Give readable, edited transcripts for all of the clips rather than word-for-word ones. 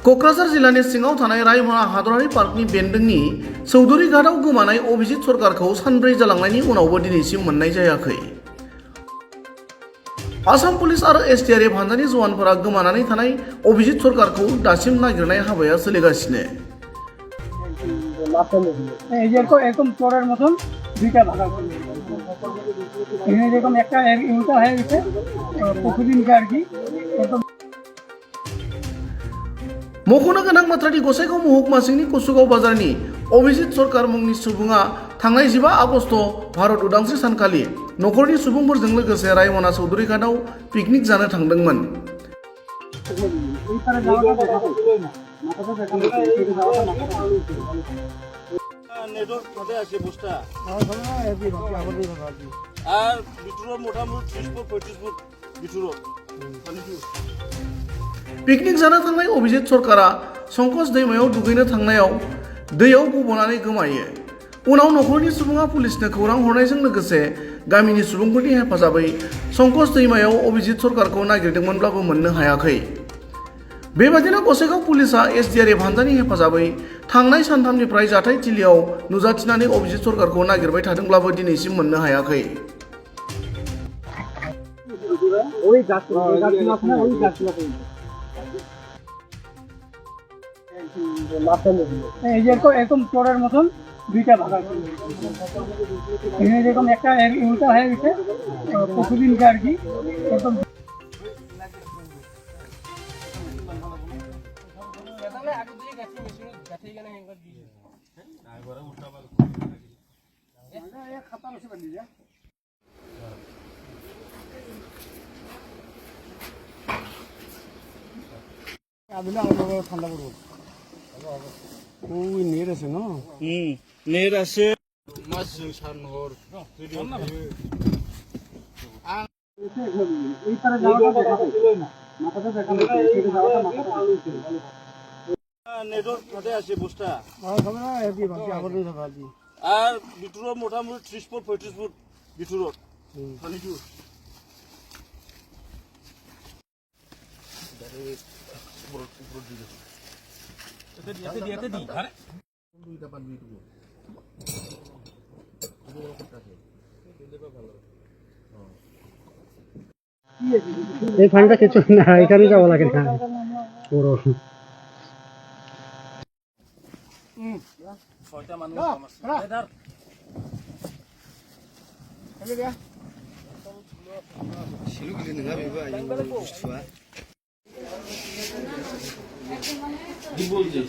क'क्राझार जिल्लानि सिङाव थानाय रायमना हादरारि पार्कनि बेन्दोंनि चौधुरी घाटआव गोमानाय अभिजित सरकारखौ सानब्रै जालांनायनि उनावबो दिनैसिम मोननाय जायाखै। आसाम पुलिस आरो एसडीआरएफ हान्जानि जवानफोरा गोमानानै थानाय अभिजित सरकारखौ दासिम नागिरनाय हाबाया सोलिगासिनो। এরকম চোরের মতন দুইটা ভাগা এরকম একটা উল্টা হয়ে গেছে প্রতিদিনকে আর কি। मख'नो गोनां बाथ्रादि गसाइगाव महकुमा सिंनि कुसुगाव बाजारनि अभिजित सरकार मुंनि सुबुङा थांनाय 15 आगस्ट भारत उदांस्रि सानखालि नखरनि सुबुंफोरजों लोगोसे रायमना चौधुरी घाटआव पिकनिक जानो थांदोंमोन। पिकनिक जानो थांनाय अभिजित सरकारा संकस दैमायाव दुगैनो थांनायाव दैयाव गबनानै गोमायो। उनाव नखरनि सुबुङा पुलिसनो खौरां हरनायजों लोगोसे गामिनि सुबुंफोरनि हेफाजाबै संकस दैमायाव अभिजित सरकारखौ नागिरदोंमोनब्लाबो मोननो हायाखै। बेबादिनो गसाइगाव पुलिसआ एसडीआरएफ हान्जानि हेफाजाबै थांनाय सानथामनिफ्राय जाथाय थिलियाव नुजाथिनानै अभिजित सरकारखौ नागिरबाय थादोंब्लाबो दिनैसिम मोननो हायाखै। এরকম চোরের মতন দুইটা ভাগা এরকম একটা উল্টা হয়ে গেছে প্রতিদিনকে আর কি। ঠান্ডা পড়বো ওই নেট আছে না নেট আছে মাছজों সারনহर নেটর সাথে আছে বস্তা আর ভিতৰত মোটামুটি 30 ফুট 35 ফুট ভিতৰত পানীটো এই ফান্ডটা কিছু না এখানে যাওয়া লাগে না পুরো ছয়টা মানুহ আছে শিলুগুলি নङा बेबो आयु बुस्थुआ दिबल जे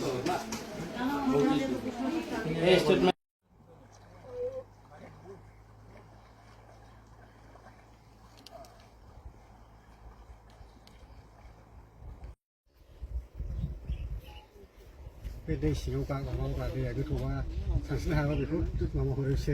स्टेटमेन्ट बे दै सिङाव गाग्लाबोबा दैया गोथौबा सानस्रिनो हायाबा बेखौ माबा हरो एसे